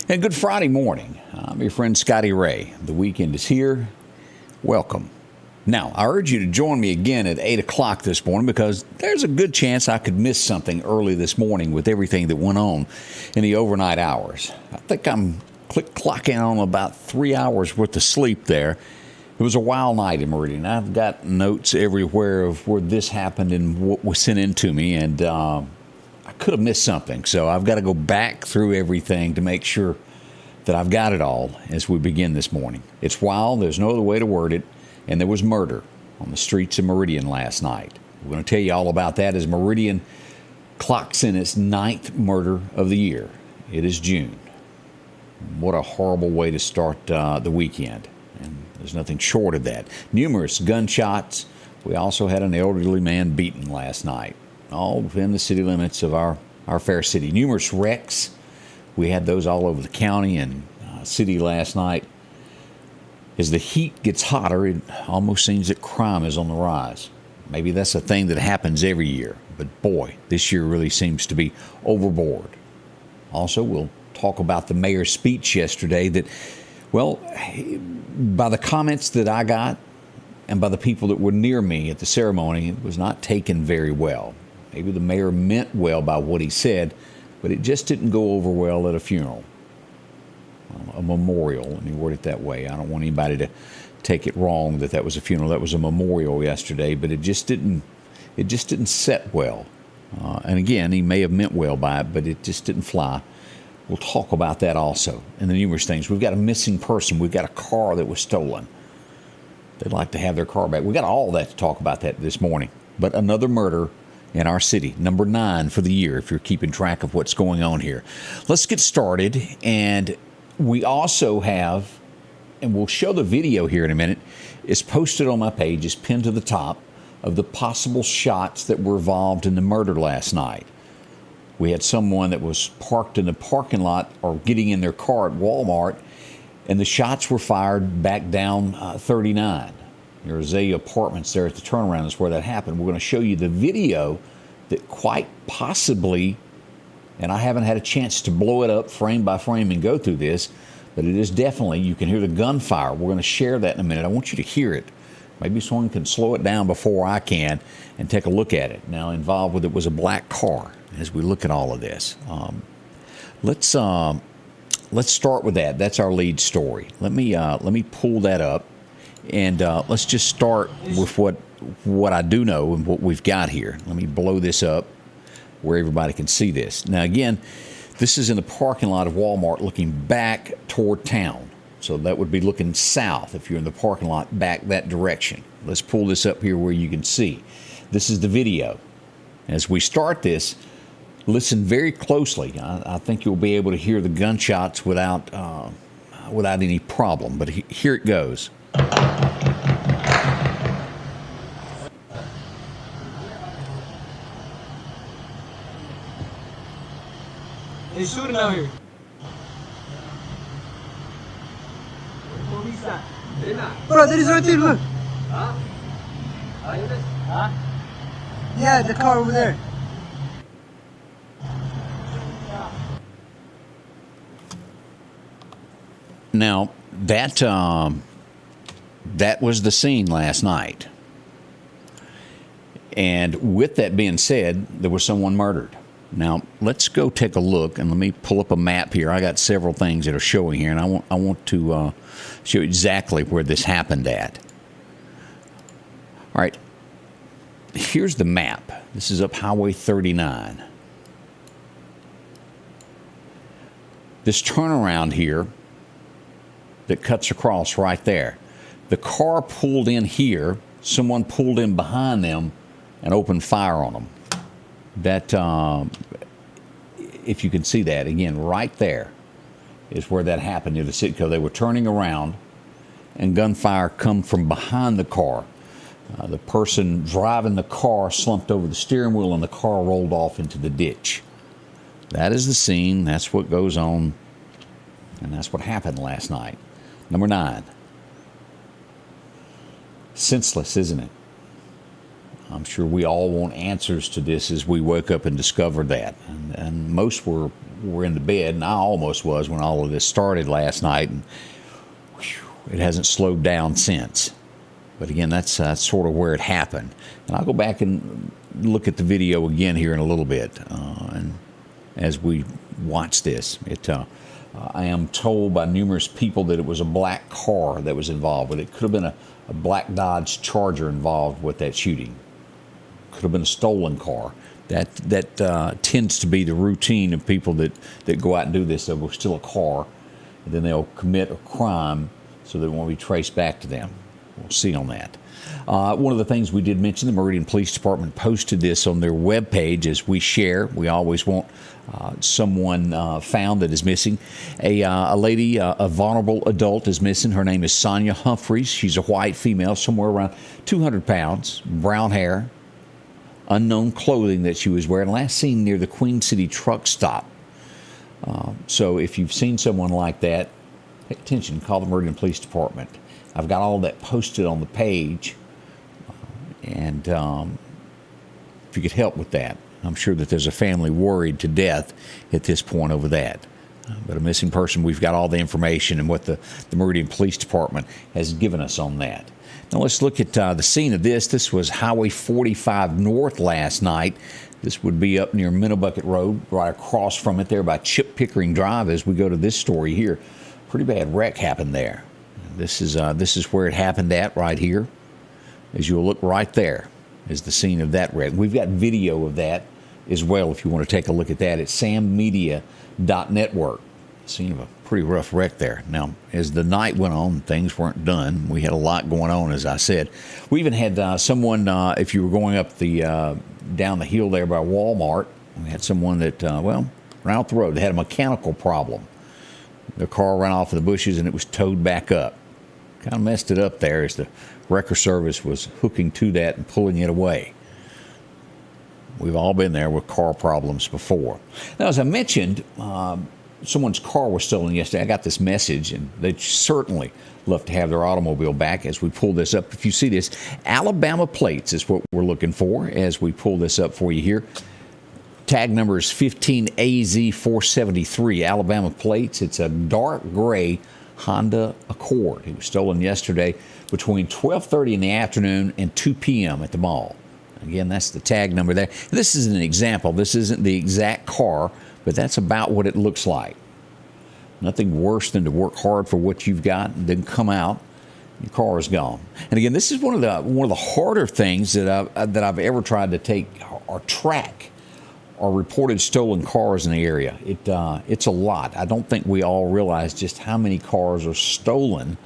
And good Friday morning. I'm your friend Scotty Ray. The weekend is here. Welcome. Now, I urge you to join me again at 8 o'clock this morning because there's a good chance I could miss something early this morning with everything that went on in the overnight hours. I think I'm clocking on about 3 hours worth of sleep there. It was a wild night in Meridian. I've got notes everywhere of where this happened and what was sent in to me, and I could have missed something. So I've got to go back through everything to make sure that I've got it all as we begin this morning. It's wild. There's no other way to word it. And there was murder on the streets of Meridian last night. We're going to tell you all about that as Meridian clocks in its 9th murder of the year. It is June. What a horrible way to start the weekend. And there's nothing short of that. Numerous gunshots. We also had an elderly man beaten last night, all within the city limits of our fair city. Numerous wrecks. We had those all over the county and city last night. As the heat gets hotter, it almost seems that crime is on the rise. Maybe that's a thing that happens every year, but boy, this year really seems to be overboard. Also, we'll talk about the mayor's speech yesterday that, well, by the comments that I got and by the people that were near me at the ceremony, it was not taken very well. Maybe the mayor meant well by what he said, but it just didn't go over well at a funeral. A memorial, let me word it that way. I don't want anybody to take it wrong that was a funeral. That was a memorial yesterday, but it just didn't set well. And again, he may have meant well by it, but it just didn't fly. We'll talk about that also and the numerous things. We've got a missing person. We've got a car that was stolen. They'd like to have their car back. We've got all that to talk about that this morning. But another murder in our city, number 9 for the year, if you're keeping track of what's going on here. Let's get started. And we also have, and we'll show the video here in a minute, it's posted on my page, it's pinned to the top, of the possible shots that were involved in the murder last night. We had someone that was parked in the parking lot or getting in their car at Walmart, and the shots were fired back down 39. There are Azalea Apartments there at the turnaround is where that happened. We're going to show you the video that quite possibly, and I haven't had a chance to blow it up frame by frame and go through this, but it is definitely, you can hear the gunfire. We're going to share that in a minute. I want you to hear it. Maybe someone can slow it down before I can and take a look at it. Now, involved with it was a black car as we look at all of this. Let's start with that. That's our lead story. Let me pull that up, and let's just start with what I do know and what we've got here. Let me blow this up where everybody can see this. Now, again, this is in the parking lot of Walmart looking back toward town. So that would be looking south if you're in the parking lot back that direction. Let's pull this up here where you can see. This is the video. As we start this, listen very closely. I think you'll be able to hear the gunshots without any problem. But here it goes. They shooting out here. Bro, there is right there, look. Huh? Yeah, the car over there. Now, that was the scene last night. And with that being said, there was someone murdered. Now, let's go take a look, and let me pull up a map here. I got several things that are showing here, and I want to show you exactly where this happened at. All right, here's the map. This is up Highway 39. This turnaround here that cuts across right there. The car pulled in here. Someone pulled in behind them and opened fire on them. That, if you can see that, again, right there is where that happened near the Citgo. They were turning around, and gunfire come from behind the car. The person driving the car slumped over the steering wheel, and the car rolled off into the ditch. That is the scene. That's what goes on, and that's what happened last night. Number 9. Senseless, isn't it? I'm sure we all want answers to this as we wake up and discover that. And most were were in the bed, and I almost was when all of this started last night, and it hasn't slowed down since. But again, that's sort of where it happened. And I'll go back and look at the video again here in a little bit. And as we watch this, I am told by numerous people that it was a black car that was involved, but it could have been a black Dodge Charger involved with that shooting. Could have been a stolen car. That tends to be the routine of people that go out and do this. There will steal a car, and then they'll commit a crime so that it won't be traced back to them. We'll see on that. One of the things we did mention, the Meridian Police Department posted this on their webpage as we share. We always want someone found that is missing. A lady, a vulnerable adult is missing. Her name is Sonia Humphreys. She's a white female, somewhere around 200 pounds, brown hair, unknown clothing that she was wearing, last seen near the Queen City truck stop. So if you've seen someone like that, pay attention, call the Meridian Police Department. I've got all that posted on the page, and if you could help with that, I'm sure that there's a family worried to death at this point over that. But a missing person, we've got all the information and what the Meridian Police Department has given us on that. Now let's look at the scene of this. This was Highway 45 North last night. This would be up near Minnebucket Road, right across from it there by Chip Pickering Drive as we go to this story here. Pretty bad wreck happened there. This is where it happened at right here. As you'll look right there is the scene of that wreck. We've got video of that as well if you want to take a look at that at sammedia.network. Scene of a pretty rough wreck there. Now, as the night went on, things weren't done. We had a lot going on, as I said. We even had someone, if you were going up the down the hill there by Walmart, we had someone that, ran off the road. They had a mechanical problem. Their car ran off in the bushes, and it was towed back up. Kind of messed it up there as the wrecker service was hooking to that and pulling it away. We've all been there with car problems before. Now, as I mentioned, someone's car was stolen yesterday. I got this message, and they'd certainly love to have their automobile back as we pull this up. If you see this, Alabama plates is what we're looking for as we pull this up for you here. Tag number is 15AZ473, Alabama plates. It's a dark gray Honda Accord. It was stolen yesterday between 12:30 in the afternoon and 2 p.m. at the mall. Again, that's the tag number there. This is an example. This isn't the exact car, but that's about what it looks like. Nothing worse than to work hard for what you've got and then come out, your car is gone. And again, this is one of the harder things that I've ever tried to take or track or reported stolen cars in the area. It's a lot. I don't think we all realize just how many cars are stolen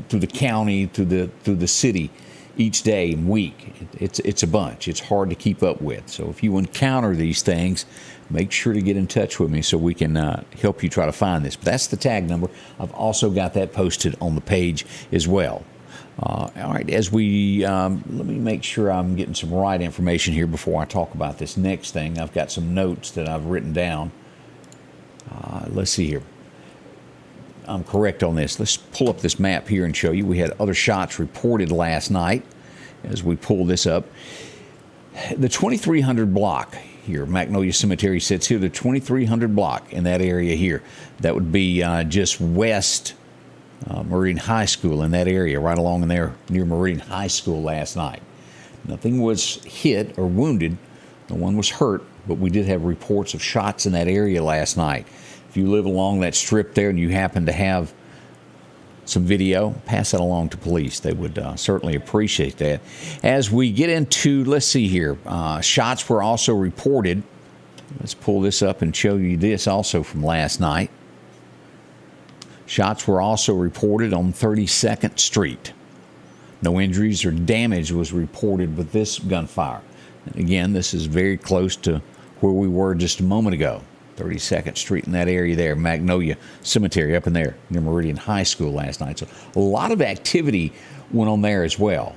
through the county, through the city each day and week. It's a bunch. It's hard to keep up with. So if you encounter these things, make sure to get in touch with me so we can help you try to find this. But that's the tag number. I've also got that posted on the page as well. All right, as we let me make sure I'm getting some right information here before I talk about this next thing. I've got some notes that I've written down. Let's see here. I'm correct on this. Let's pull up this map here and show you. We had other shots reported last night as we pull this up. The 2300 block here, Magnolia Cemetery sits here, the 2300 block in that area here. That would be just west Meridian High School in that area, right along in there near Meridian High School last night. Nothing was hit or wounded. No one was hurt, but we did have reports of shots in that area last night. If you live along that strip there and you happen to have some video, pass that along to police. They would certainly appreciate that. As we get into, let's see here, shots were also reported. Let's pull this up and show you this also from last night. Shots were also reported on 32nd Street. No injuries or damage was reported with this gunfire. And again, this is very close to where we were just a moment ago. 32nd Street in that area there, Magnolia Cemetery up in there near Meridian High School last night. So a lot of activity went on there as well.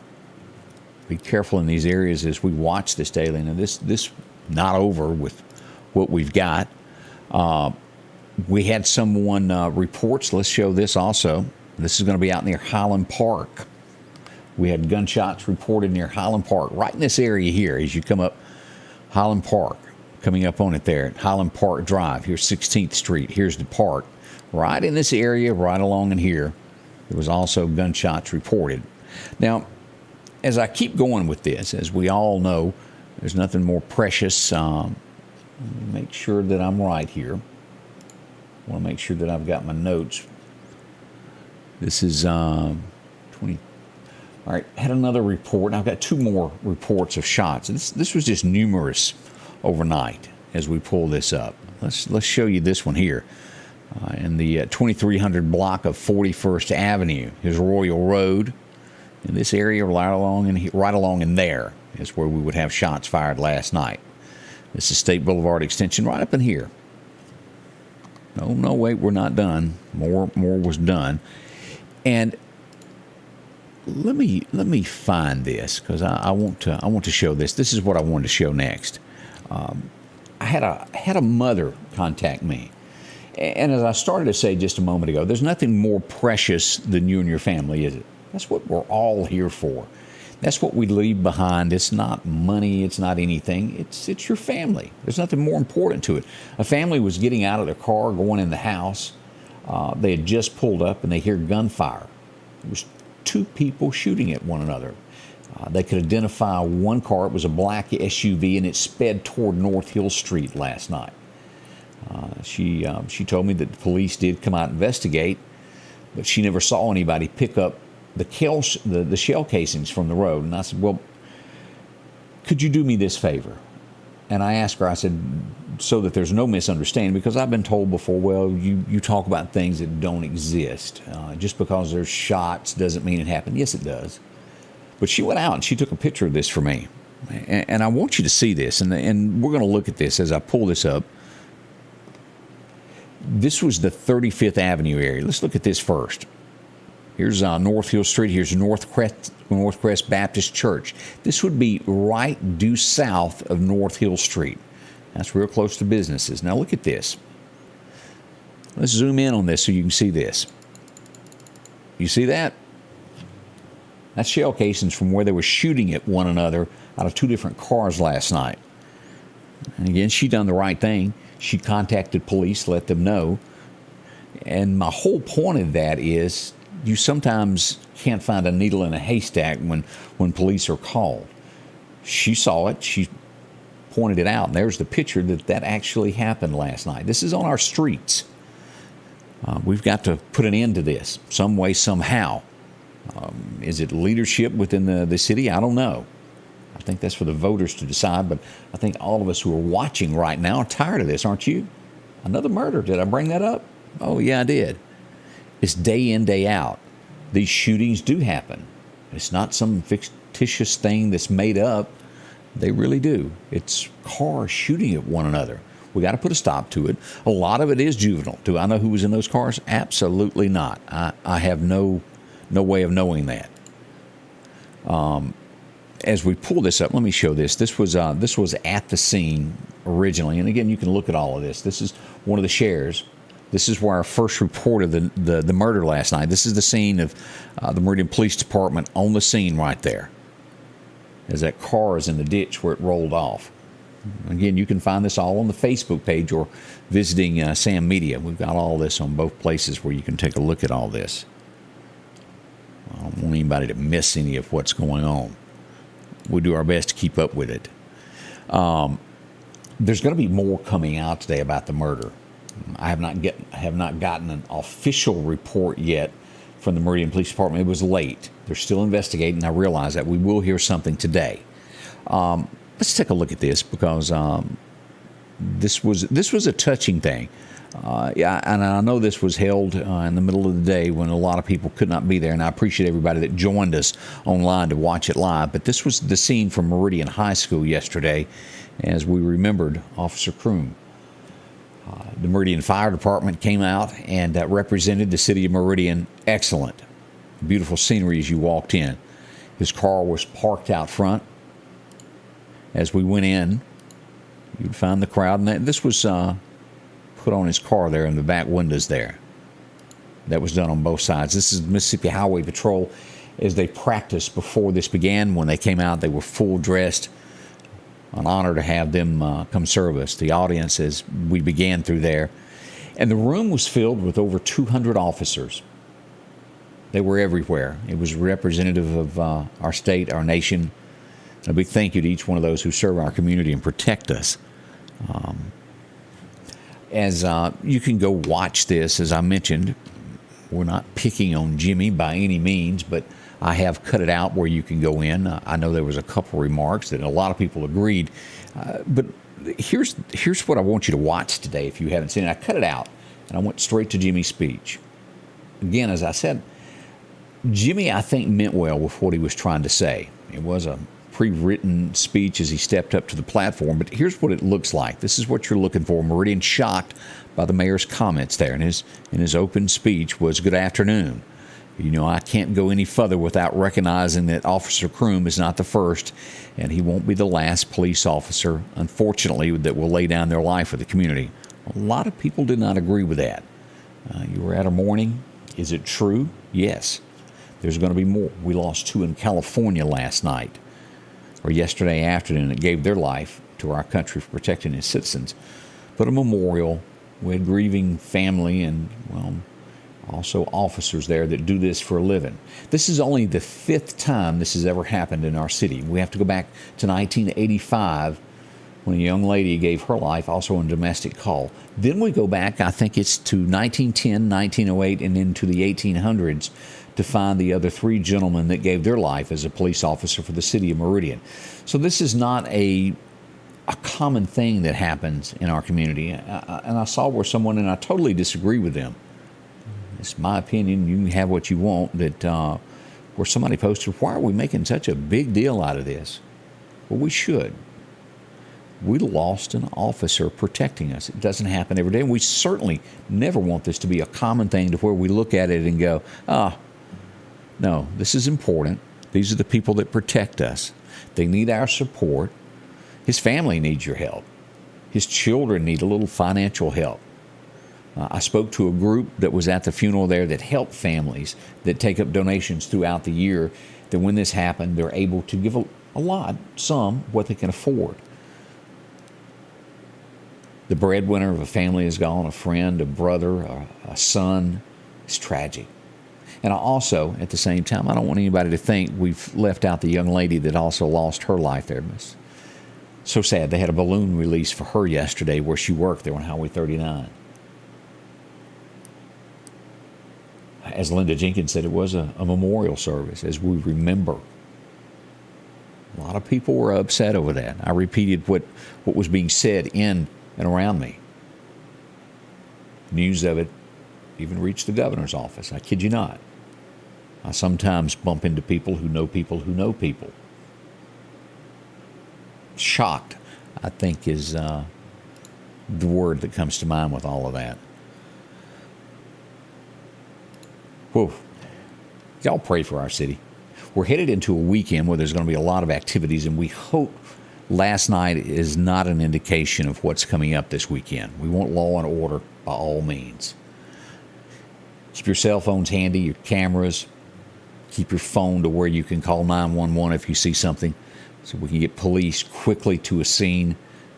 Be careful in these areas as we watch this daily. Now this not over with what we've got. We had someone reports. Let's show this also. This is going to be out near Highland Park. We had gunshots reported near Highland Park, right in this area here as you come up Highland Park. coming up on it there at Highland Park Drive. Here's 16th Street. Here's the park. Right in this area, right along in here, there was also gunshots reported. Now, as I keep going with this, as we all know, there's nothing more precious. Let me make sure that I'm right here. I want to make sure that I've got my notes. This is 20. All right, had another report. I've got 2 more reports of shots. This was just numerous overnight as we pull this up. Let's show you this one here. In the 2300 block of 41st Avenue. Here's Royal Road. In this area, right along in there is where we would have shots fired last night. This is State Boulevard Extension right up in here. No, wait, we're not done. More was done. And let me find this because I want to show this. This is what I wanted to show next. I had a mother contact me. And as I started to say just a moment ago, there's nothing more precious than you and your family, is it? That's what we're all here for. That's what we leave behind. It's not money. It's not anything. It's your family. There's nothing more important to it. A family was getting out of their car, going in the house. They had just pulled up, and they hear gunfire. There was 2 people shooting at one another. They could identify one car. It was a black SUV, and it sped toward North Hill Street last night. She told me that the police did come out and investigate, but she never saw anybody pick up the shell casings from the road. And I said, well, could you do me this favor? And I asked her, I said, so that there's no misunderstanding, because I've been told before, well, you talk about things that don't exist. Just because there's shots doesn't mean it happened. Yes, it does. But she went out and she took a picture of this for me. And I want you to see this, and we're going to look at this as I pull this up. This was the 35th Avenue area. Let's look at this first. Here's North Hill Street. Here's Northcrest Baptist Church. This would be right due south of North Hill Street. That's real close to businesses. Now look at this. Let's zoom in on this so you can see this. You see that? That's shell casings from where they were shooting at one another out of 2 different cars last night. And again, she done the right thing. She contacted police, let them know. And my whole point of that is you sometimes can't find a needle in a haystack when police are called. She saw it. She pointed it out. And there's the picture that actually happened last night. This is on our streets. We've got to put an end to this some way, somehow. Is it leadership within the city? I don't know. I think that's for the voters to decide, but I think all of us who are watching right now are tired of this, aren't you? Another murder. Did I bring that up? Oh, yeah, I did. It's day in, day out. These shootings do happen. It's not some fictitious thing that's made up. They really do. It's cars shooting at one another. We got to put a stop to it. A lot of it is juvenile. Do I know who was in those cars? Absolutely not. I have no way of knowing that. As we pull this up, let me show this. This was at the scene originally, and again, you can look at all of this. This is one of the shares. This is where I first reported the murder last night. This is the scene of the Meridian Police Department on the scene right there, as that car is in the ditch where it rolled off. Again, you can find this all on the Facebook page or visiting Sam Media. We've got all this on both places where you can take a look at all this. I don't want anybody to miss any of what's going on. We do our best to keep up with it. There's going to be more coming out today about the murder. I have not gotten an official report yet from the Meridian Police Department. It was late. They're still investigating. I realize that. We will hear something today. Let's take a look at this because this was a touching thing. Yeah, and I know this was held in the middle of the day when a lot of people could not be there, and I appreciate everybody that joined us online to watch it live. But this was the scene from Meridian High School yesterday as we remembered Officer Kroom. The Meridian Fire Department came out and represented the city of Meridian. Excellent. Beautiful scenery as you walked in. His car was parked out front. As we went in, you'd find the crowd. And this was put on his car there in the back windows there. That was done on both sides. This is Mississippi Highway Patrol as they practiced before this began. When they came out, they were full dressed. An honor to have them come serve us. The audience, as we began through there. And the room was filled with over 200 officers. They were everywhere. It was representative of our state, our nation. A big thank you to each one of those who serve our community and protect us. As you can go watch this, as I mentioned, we're not picking on Jimmy by any means, but I have cut it out where you can go in. I know there was a couple remarks that a lot of people agreed, but here's what I want you to watch today if you haven't seen it. I cut it out, and I went straight to Jimmy's speech. Again, as I said, Jimmy, I think, meant well with what he was trying to say. It was a pre-written speech as he stepped up to the platform, but here's what it looks like. This is what you're looking for. Meridian, shocked by the mayor's comments there, and his open speech was, "Good afternoon. You know, I can't go any further without recognizing that Officer Kroom is not the first, and he won't be the last police officer, unfortunately, that will lay down their life for the community." A lot of people did not agree with that. You were at a mourning. Is it true? Yes. There's going to be more. We lost 2 in California last night, or yesterday afternoon, that gave their life to our country for protecting its citizens. But a memorial, we had grieving family and, well, also officers there that do this for a living. This is only the 5th time this has ever happened in our city. We have to go back to 1985 when a young lady gave her life also in a domestic call. Then we go back, I think it's to 1910, 1908, and into the 1800s to find the other 3 gentlemen that gave their life as a police officer for the city of Meridian. So this is not a common thing that happens in our community. And I saw where someone, and I totally disagree with them, it's my opinion, you can have what you want, that where somebody posted, "Why are we making such a big deal out of this?" Well, we should. We lost an officer protecting us. It doesn't happen every day. And we certainly never want this to be a common thing to where we look at it and go, no, this is important. These are the people that protect us. They need our support. His family needs your help. His children need a little financial help. I spoke to a group that was at the funeral there that help families that take up donations throughout the year, that when this happened, they're able to give a lot, some, what they can afford. The breadwinner of a family is gone, a friend, a brother, a son. It's tragic. And I also, at the same time, I don't want anybody to think we've left out the young lady that also lost her life there. So sad. They had a balloon release for her yesterday where she worked there on Highway 39. As Linda Jenkins said, it was a memorial service, as we remember. A lot of people were upset over that. I repeated what was being said in and around me. News of it even reached the governor's office. I kid you not. I sometimes bump into people who know people who know people. Shocked, I think, is the word that comes to mind with all of that. Whew. Y'all pray for our city. We're headed into a weekend where there's going to be a lot of activities, and we hope last night is not an indication of what's coming up this weekend. We want law and order by all means. Keep your cell phones handy, your cameras. Keep your phone to where you can call 911 if you see something, so we can get police quickly to a scene.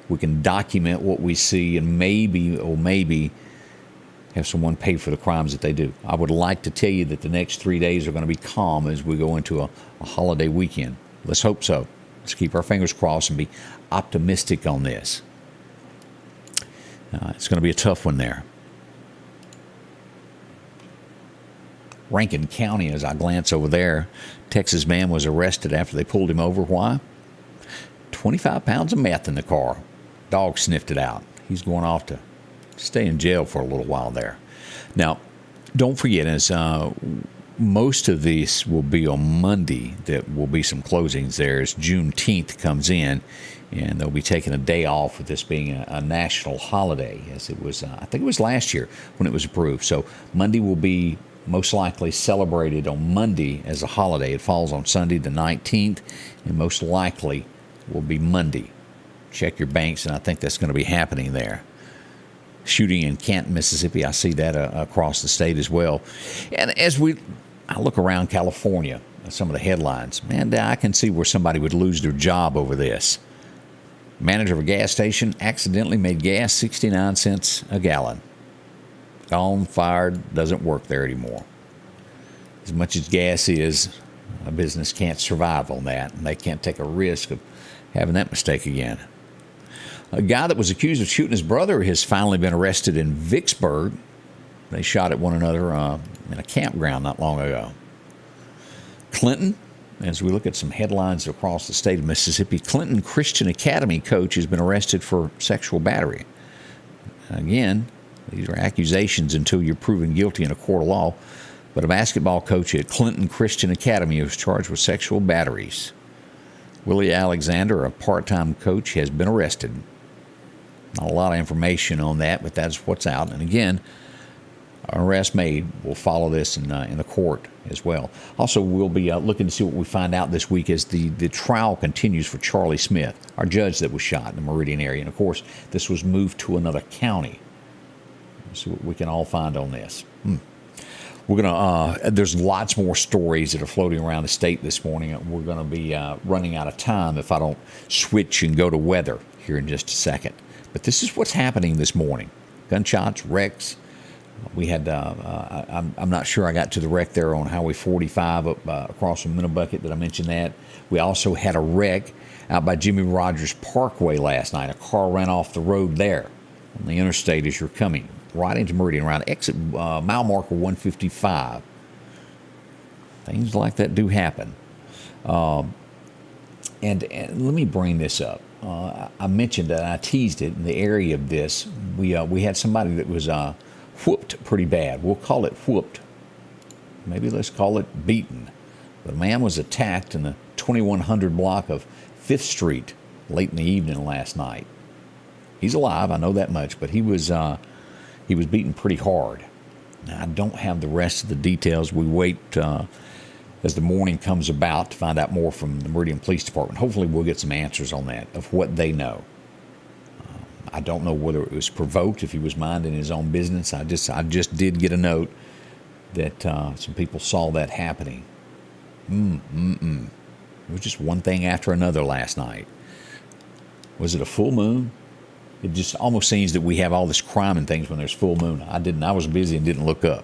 We can document what we see and maybe have someone pay for the crimes that they do. I would like to tell you that the next 3 days are going to be calm as we go into a holiday weekend. Let's hope so. Let's keep our fingers crossed and be optimistic on this. It's going to be a tough one there. Rankin County, as I glance over there, Texas man was arrested after they pulled him over. Why? 25 pounds of meth in the car. Dog sniffed it out. He's going off to stay in jail for a little while there. Now, don't forget, as most of these will be on Monday, there will be some closings there as Juneteenth comes in, and they'll be taking a day off with this being a national holiday, as it was, I think it was last year when it was approved. So Monday will be most likely celebrated on Monday as a holiday. It falls on Sunday the 19th, and most likely will be Monday. Check your banks, and I think that's going to be happening there. Shooting in Canton, Mississippi, I see that across the state as well. And as I look around California, some of the headlines, man, I can see where somebody would lose their job over this. Manager of a gas station accidentally made gas 69 cents a gallon. Gone, fired, doesn't work there anymore. As much as gas is, a business can't survive on that, and they can't take a risk of having that mistake again. A guy that was accused of shooting his brother has finally been arrested in Vicksburg. They shot at one another in a campground not long ago. Clinton, as we look at some headlines across the state of Mississippi, Clinton Christian Academy coach has been arrested for sexual battery. Again, these are accusations until you're proven guilty in a court of law. But a basketball coach at Clinton Christian Academy was charged with sexual batteries. Willie Alexander, a part-time coach, has been arrested. Not a lot of information on that, but that's what's out. And again, an arrest made. We'll follow this in the court as well. Also, we'll be looking to see what we find out this week as the trial continues for Charlie Smith, our judge that was shot in the Meridian area. And, of course, this was moved to another county. Let's see what we can all find on this. We're gonna. There's lots more stories that are floating around the state this morning. We're going to be running out of time if I don't switch and go to weather here in just a second. But this is what's happening this morning: gunshots, wrecks. We had. I'm not sure I got to the wreck there on Highway 45 up across from Minnebucket. That I mentioned that. We also had a wreck out by Jimmy Rogers Parkway last night. A car ran off the road there on the interstate as you're coming right into Meridian around exit mile marker 155. Things like that do happen. And let me bring this up. I mentioned that I teased it in the area of this. We had somebody that was whooped pretty bad. We'll call it whooped. Maybe let's call it beaten. The man was attacked in the 2100 block of 5th Street late in the evening last night. He's alive, I know that much, but he was beaten pretty hard. Now, I don't have the rest of the details. We wait as the morning comes about to find out more from the Meridian Police Department. Hopefully we'll get some answers on that, of what they know. I don't know whether it was provoked, if he was minding his own business. I just did get a note that some people saw that happening. It was just one thing after another last night. Was it a full moon? It just almost seems that we have all this crime and things when there's full moon. I was busy and didn't look up.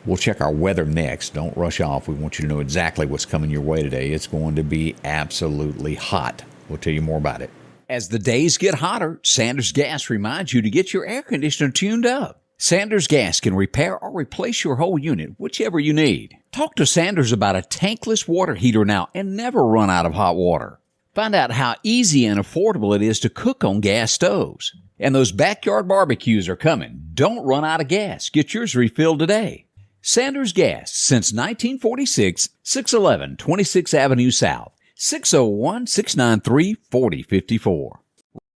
We'll check our weather next. Don't rush off. We want you to know exactly what's coming your way today. It's going to be absolutely hot. We'll tell you more about it. As the days get hotter, Sanders Gas reminds you to get your air conditioner tuned up. Sanders Gas can repair or replace your whole unit, whichever you need. Talk to Sanders about a tankless water heater now and never run out of hot water. Find out how easy and affordable it is to cook on gas stoves. And those backyard barbecues are coming. Don't run out of gas. Get yours refilled today. Sanders Gas, since 1946, 611 26th Avenue South, 601-693-4054.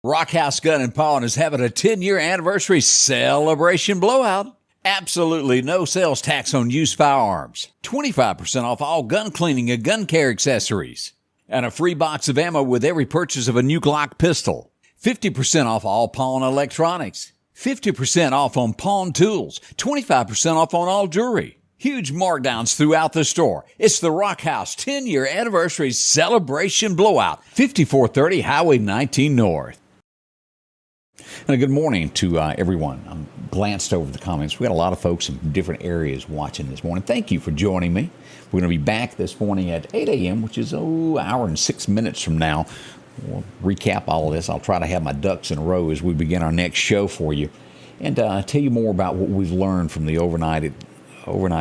Rockhouse Gun & Pawn is having a 10-year anniversary celebration blowout. Absolutely no sales tax on used firearms. 25% off all gun cleaning and gun care accessories. And a free box of ammo with every purchase of a new Glock pistol. 50% off all pawn electronics. 50% off on pawn tools. 25% off on all jewelry. Huge markdowns throughout the store. It's the Rock House 10-year anniversary celebration blowout. 5430 Highway 19 North. And a good morning to everyone. I glanced over the comments. We got a lot of folks in different areas watching this morning. Thank you for joining me. We're going to be back this morning at 8 a.m., which is an hour and 6 minutes from now. We'll recap all of this. I'll try to have my ducks in a row as we begin our next show for you and tell you more about what we've learned from the overnight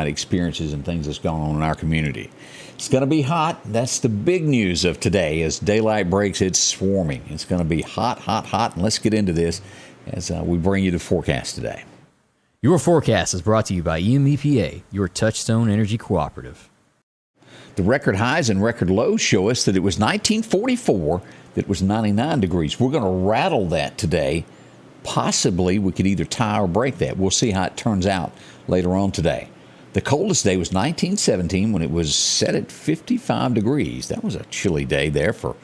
experiences and things that's going on in our community. It's going to be hot. That's the big news of today. As daylight breaks, it's swarming. It's going to be hot, hot, hot. And let's get into this as we bring you the forecast today. Your forecast is brought to you by EMEPA, your Touchstone Energy Cooperative. The record highs and record lows show us that it was 1944 that was 99 degrees. We're going to rattle that today. Possibly we could either tie or break that. We'll see how it turns out later on today. The coldest day was 1917 when it was set at 55 degrees. That was a chilly day there for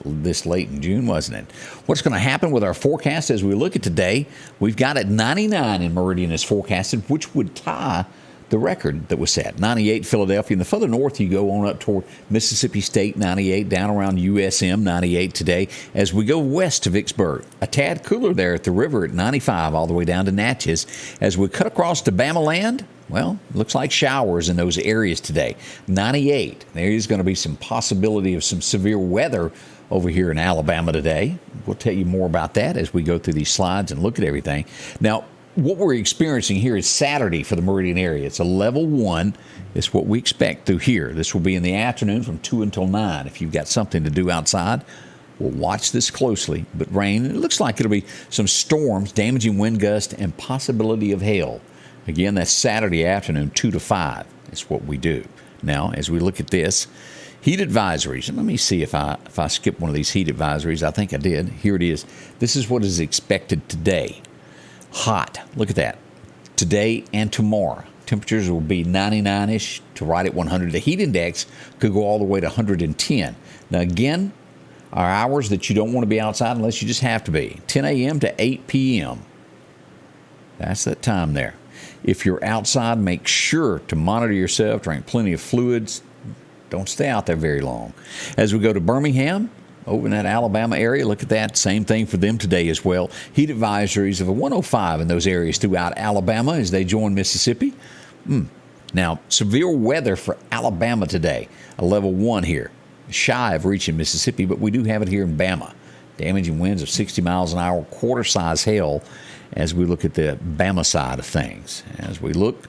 this late in June, wasn't it? What's going to happen with our forecast as we look at today? We've got it 99 in Meridian as forecasted, which would tie the record that was set. 98 Philadelphia. And the further north you go on up toward Mississippi State, 98, down around USM, 98 today. As we go west to Vicksburg, a tad cooler there at the river at 95 all the way down to Natchez. As we cut across to Bama land, well, looks like showers in those areas today. 98. There is going to be some possibility of some severe weather over here in Alabama today. We'll tell you more about that as we go through these slides and look at everything. Now, what we're experiencing here is Saturday for the Meridian area. It's a level 1. It's what we expect through here. This will be in the afternoon from 2 until 9. If you've got something to do outside, we'll watch this closely. But rain, it looks like it'll be some storms, damaging wind gust, and possibility of hail. Again, that's Saturday afternoon, 2 to 5. It's what we do. Now, as we look at this, heat advisories. And let me see if I skip one of these heat advisories. I think I did. Here it is. This is what is expected today. Hot. Look at that. Today and tomorrow. Temperatures will be 99-ish to right at 100. The heat index could go all the way to 110. Now, again, our hours that you don't want to be outside unless you just have to be. 10 a.m. to 8 p.m. That's that time there. If you're outside, make sure to monitor yourself, drink plenty of fluids. Don't stay out there very long. As we go to Birmingham, over in that Alabama area, look at that. Same thing for them today as well. Heat advisories of a 105 in those areas throughout Alabama as they join Mississippi. Now, severe weather for Alabama today, a level 1 here. Shy of reaching Mississippi, but we do have it here in Bama. Damaging winds of 60 miles an hour, quarter-size hail as we look at the Bama side of things. As we look,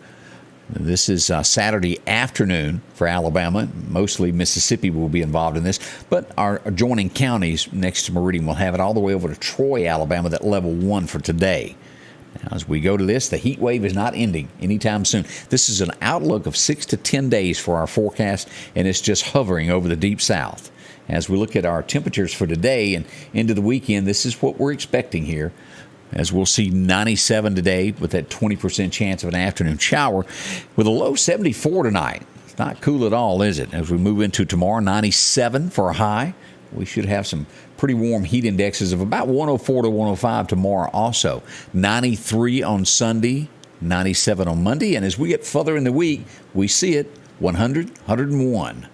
this is Saturday afternoon for Alabama. Mostly Mississippi will be involved in this, but our adjoining counties next to Meridian will have it all the way over to Troy, Alabama, that level 1 for today. Now, as we go to this, the heat wave is not ending anytime soon. This is an outlook of 6 to 10 days for our forecast, and it's just hovering over the deep south. As we look at our temperatures for today and into the weekend, this is what we're expecting here. As we'll see 97 today with that 20% chance of an afternoon shower with a low 74 tonight. It's not cool at all, is it? As we move into tomorrow, 97 for a high. We should have some pretty warm heat indexes of about 104 to 105 tomorrow also. 93 on Sunday, 97 on Monday. And as we get further in the week, we see it 100, 101.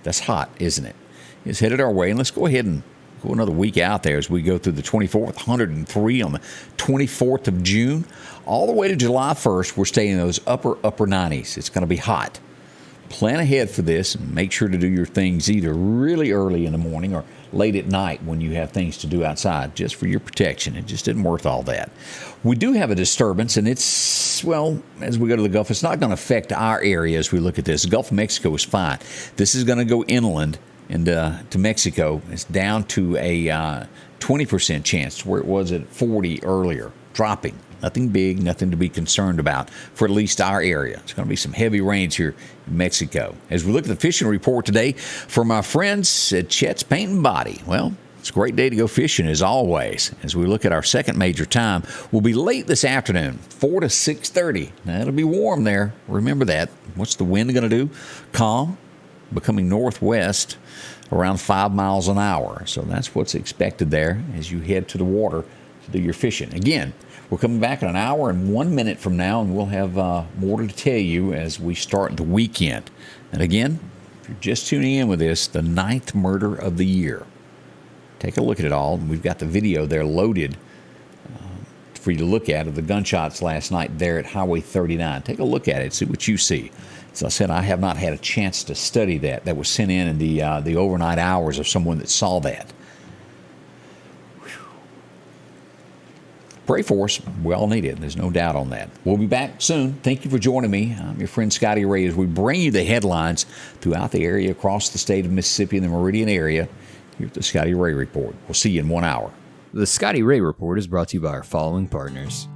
That's hot, isn't it? It's headed our way. And let's go ahead and go another week out there as we go through the 24th, 103 on the 24th of June. All the way to July 1st, we're staying in those upper 90s. It's going to be hot. Plan ahead for this and make sure to do your things either really early in the morning or late at night when you have things to do outside, just for your protection. It just isn't worth all that. We do have a disturbance, and it's, well, as we go to the Gulf, it's not going to affect our area as we look at this. The Gulf of Mexico is fine. This is going to go inland and to Mexico. It's down to a 20% chance where it was at 40 earlier, dropping. Nothing big, nothing to be concerned about for at least our area. It's going to be some heavy rains here in Mexico. As we look at the fishing report today from our friends at Chet's Paint and Body. Well, it's a great day to go fishing as always. As we look at our second major time, we'll be late this afternoon, 4 to 6:30. Now, it'll be warm there. Remember that. What's the wind going to do? Calm, becoming northwest around 5 miles an hour. So that's what's expected there as you head to the water to do your fishing. Again, we're coming back in an hour and 1 minute from now, and we'll have more to tell you as we start the weekend. And again, if you're just tuning in with this, the 9th murder of the year. Take a look at it all. We've got the video there loaded for you to look at of the gunshots last night there at Highway 39. Take a look at it, see what you see. As I said, I have not had a chance to study that. That was sent in the overnight hours of someone that saw that. Pray for us. We all need it. There's no doubt on that. We'll be back soon. Thank you for joining me. I'm your friend Scotty Ray as we bring you the headlines throughout the area across the state of Mississippi and the Meridian area here at the Scotty Ray Report. We'll see you in 1 hour. The Scotty Ray Report is brought to you by our following partners: